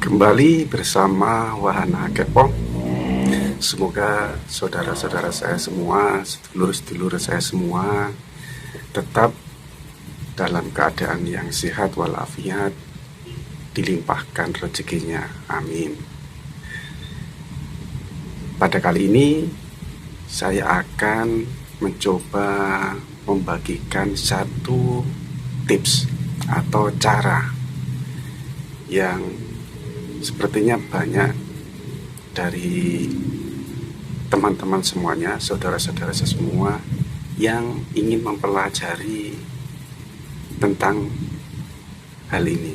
Kembali bersama Wahana Kepong. Semoga saudara-saudara saya semua, sedulur-sedulur saya semua tetap dalam keadaan yang sehat walafiat, dilimpahkan rezekinya. Amin. Pada kali ini saya akan mencoba membagikan satu tips atau cara yang sepertinya banyak dari teman-teman semuanya, saudara-saudara saya semua yang ingin mempelajari tentang hal ini,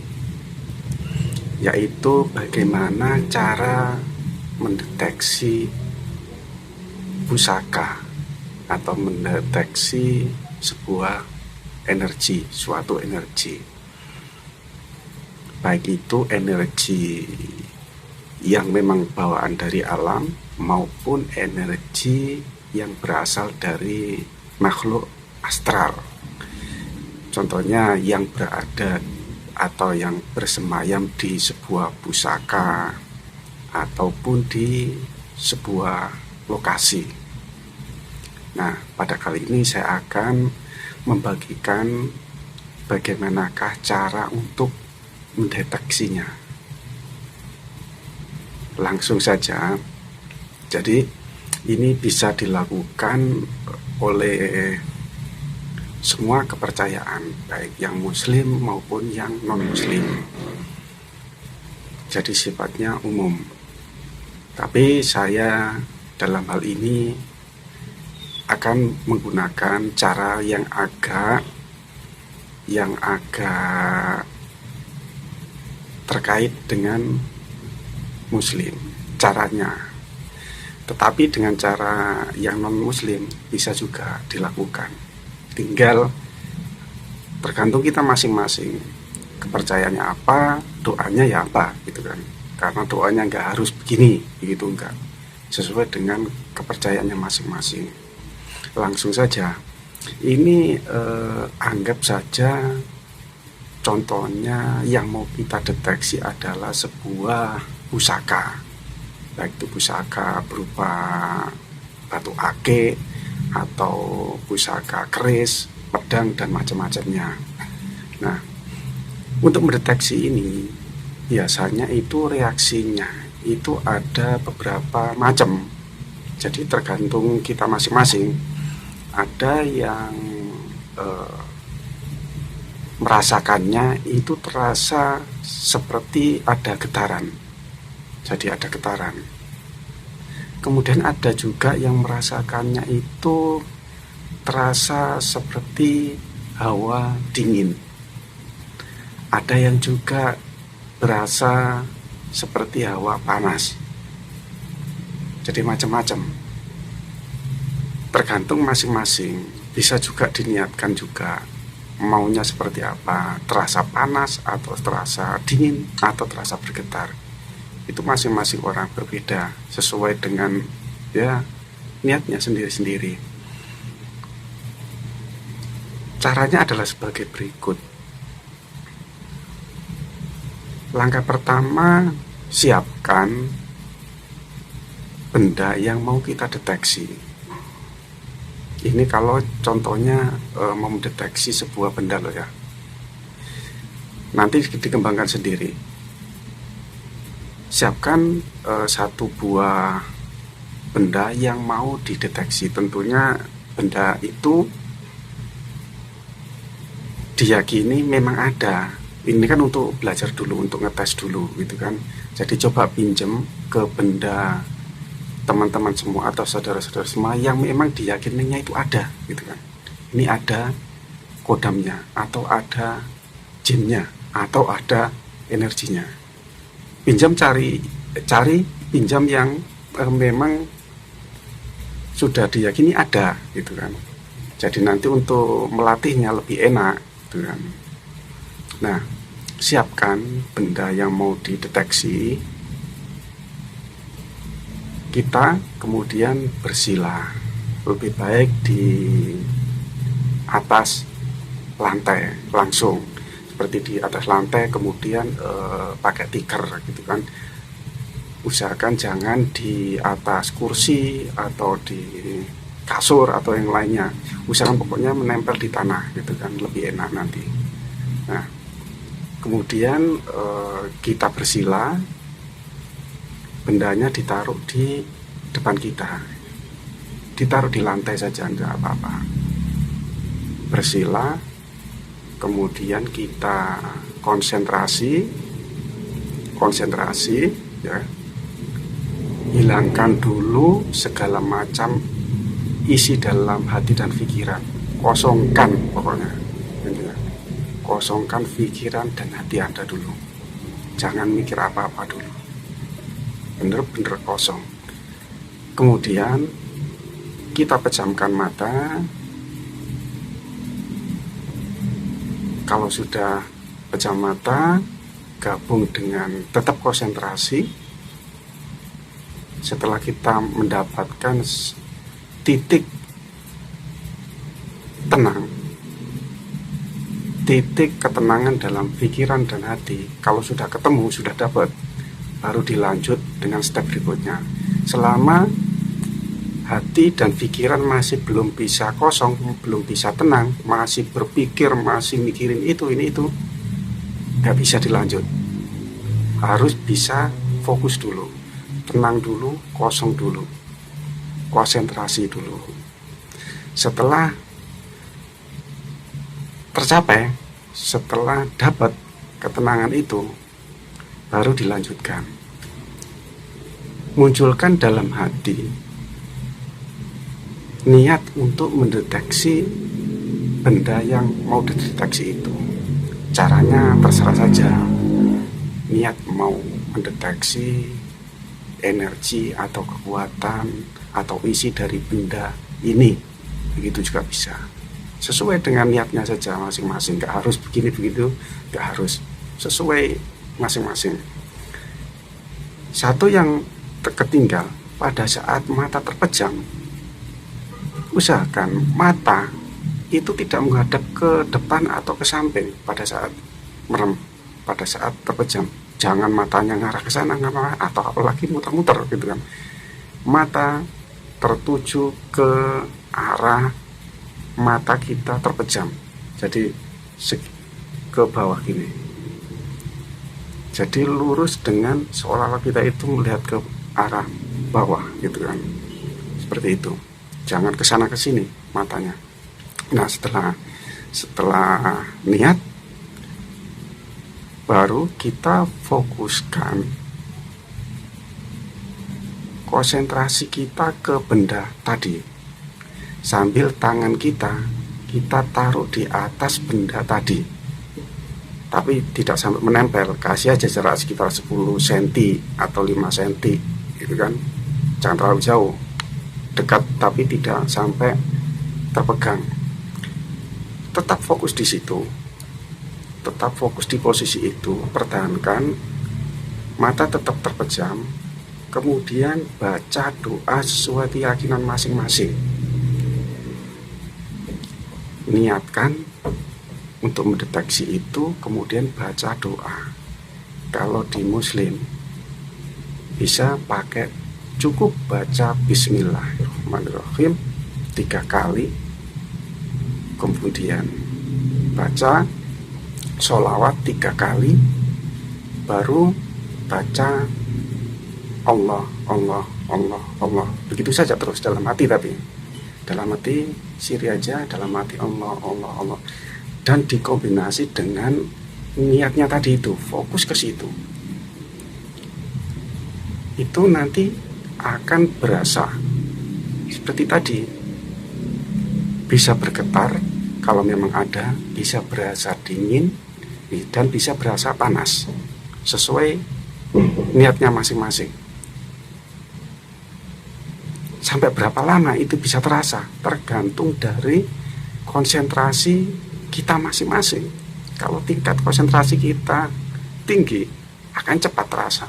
yaitu bagaimana cara mendeteksi pusaka atau mendeteksi sebuah energi, suatu energi, baik itu energi yang memang bawaan dari alam maupun energi yang berasal dari makhluk astral. Contohnya yang berada atau yang bersemayam di sebuah pusaka ataupun di sebuah lokasi. Nah, pada kali ini saya akan membagikan bagaimanakah cara untuk mendeteksinya. Langsung saja. Jadi ini bisa dilakukan oleh semua kepercayaan, baik yang muslim maupun yang non muslim. Jadi sifatnya umum. Tapi saya dalam hal ini akan menggunakan cara yang agak terkait dengan muslim caranya, tetapi dengan cara yang non muslim bisa juga dilakukan, tinggal tergantung kita masing-masing kepercayaannya apa, doanya ya apa gitu kan, karena doanya nggak harus begini begitu, enggak, sesuai dengan kepercayaannya masing-masing. Langsung saja, ini anggap saja contohnya yang mau kita deteksi adalah sebuah pusaka, baik itu pusaka berupa batu ake atau pusaka keris, pedang dan macam-macamnya. Nah, untuk mendeteksi ini biasanya itu reaksinya itu ada beberapa macam. Jadi tergantung kita masing-masing. Ada yang merasakannya itu terasa seperti ada getaran, jadi ada getaran. Kemudian ada juga yang merasakannya itu terasa seperti hawa dingin. Ada yang juga berasa seperti hawa panas. Jadi macam-macam, tergantung masing-masing. Bisa juga diniatkan juga maunya seperti apa, terasa panas atau terasa dingin atau terasa bergetar. Itu masing-masing orang berbeda sesuai dengan ya niatnya sendiri-sendiri. Caranya adalah sebagai berikut. Langkah pertama, siapkan benda yang mau kita deteksi. Ini kalau contohnya mau mendeteksi sebuah benda loh ya. Nanti dikembangkan sendiri. Siapkan satu buah benda yang mau dideteksi. Tentunya benda itu diyakini memang ada. Ini kan untuk belajar dulu, untuk ngetes dulu gitu kan. Jadi coba pinjem ke benda teman-teman semua atau saudara-saudara semua yang memang diyakininya itu ada gitu kan. Ini ada kodamnya atau ada jinnya atau ada energinya. Pinjam, cari pinjam yang memang sudah diyakini ada gitu kan. Jadi nanti untuk melatihnya lebih enak gitu kan. Nah, siapkan benda yang mau dideteksi. Kita kemudian bersila, lebih baik di atas lantai langsung, seperti di atas lantai, kemudian pakai tikar gitu kan. Usahakan jangan di atas kursi atau di kasur atau yang lainnya. Usahakan pokoknya menempel di tanah gitu kan, lebih enak nanti. Nah, kemudian kita bersila, bendanya ditaruh di depan kita, ditaruh di lantai saja, enggak apa-apa. Bersila, kemudian kita konsentrasi ya, hilangkan dulu segala macam isi dalam hati dan pikiran, kosongkan pokoknya, kosongkan pikiran dan hati Anda dulu, jangan mikir apa-apa dulu, bener-bener kosong. Kemudian kita pejamkan mata. Kalau sudah pejam mata, gabung dengan tetap konsentrasi. Setelah kita mendapatkan titik tenang, titik ketenangan dalam pikiran dan hati, kalau sudah ketemu, sudah dapat, baru dilanjut dengan step berikutnya. Selama hati dan pikiran masih belum bisa kosong, belum bisa tenang, masih berpikir, masih mikirin ini itu, nggak bisa dilanjut. Harus bisa fokus dulu, tenang dulu, kosong dulu, konsentrasi dulu. Setelah tercapai, setelah dapat ketenangan itu, baru dilanjutkan. Munculkan dalam hati niat untuk mendeteksi benda yang mau dideteksi itu. Caranya terserah saja. Niat mau mendeteksi energi atau kekuatan atau isi dari benda ini, begitu juga bisa. Sesuai dengan niatnya saja masing-masing. Gak harus begini begitu, gak harus, sesuai masing-masing. Satu yang ketinggal pada saat mata terpejam, usahakan mata itu tidak menghadap ke depan atau ke samping pada saat merem, pada saat terpejam. Jangan matanya ngarah ke sana atau apalagi muter-muter gitu kan. Mata tertuju ke arah mata kita terpejam, jadi ke bawah gini. Jadi lurus, dengan seolah-olah kita itu melihat ke arah bawah gitu kan. Seperti itu. Jangan ke sana ke sini matanya. Nah, setelah niat, baru kita fokuskan konsentrasi kita ke benda tadi. Sambil tangan kita taruh di atas benda tadi. Tapi tidak sampai menempel, kasih aja jarak sekitar 10 cm atau 5 cm gitu kan. Jangan terlalu jauh, dekat tapi tidak sampai terpegang. Tetap fokus di situ, tetap fokus di posisi itu, pertahankan, mata tetap terpejam, kemudian baca doa sesuai keyakinan masing-masing. Niatkan untuk mendeteksi itu, kemudian baca doa. Kalau di Muslim bisa pakai, cukup baca Bismillahirrahmanirrahim 3 kali, kemudian baca sholawat 3 kali, baru baca Allah, Allah, Allah, Allah. Begitu saja terus dalam hati, tapi dalam hati siri aja, dalam hati Allah, Allah, Allah. Dan dikombinasi dengan niatnya tadi itu, fokus ke situ. Itu nanti akan berasa seperti tadi, bisa bergetar kalau memang ada, bisa berasa dingin, dan bisa berasa panas, sesuai niatnya masing-masing. Sampai berapa lama itu bisa terasa, tergantung dari konsentrasi kita masing-masing. Kalau tingkat konsentrasi kita tinggi, akan cepat terasa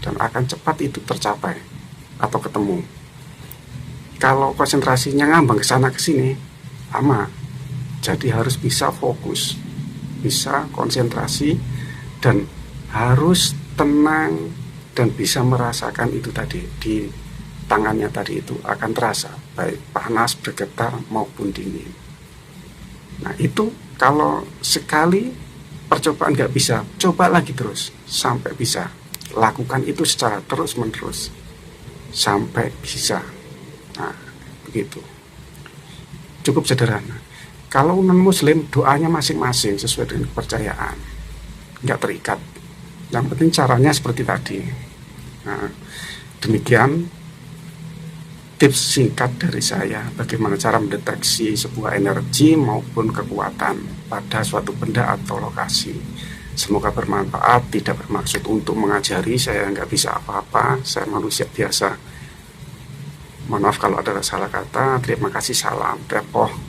dan akan cepat itu tercapai atau ketemu. Kalau konsentrasinya ngambang ke sana ke sini, lama. Jadi harus bisa fokus. bisa konsentrasi dan harus tenang dan bisa merasakan itu tadi di tangannya tadi itu akan terasa baik panas, bergetar maupun dingin. Nah itu kalau sekali percobaan nggak bisa, coba lagi terus sampai bisa. Lakukan itu secara terus menerus sampai bisa. Nah begitu, cukup sederhana. Kalau non muslim doanya masing-masing sesuai dengan kepercayaan, nggak terikat. Yang penting caranya seperti tadi. Nah, demikian tips singkat dari saya bagaimana cara mendeteksi sebuah energi maupun kekuatan pada suatu benda atau lokasi. Semoga bermanfaat, tidak bermaksud untuk mengajari, saya nggak bisa apa-apa, saya manusia biasa. Mohon maaf kalau ada salah kata, terima kasih, salam, repoh.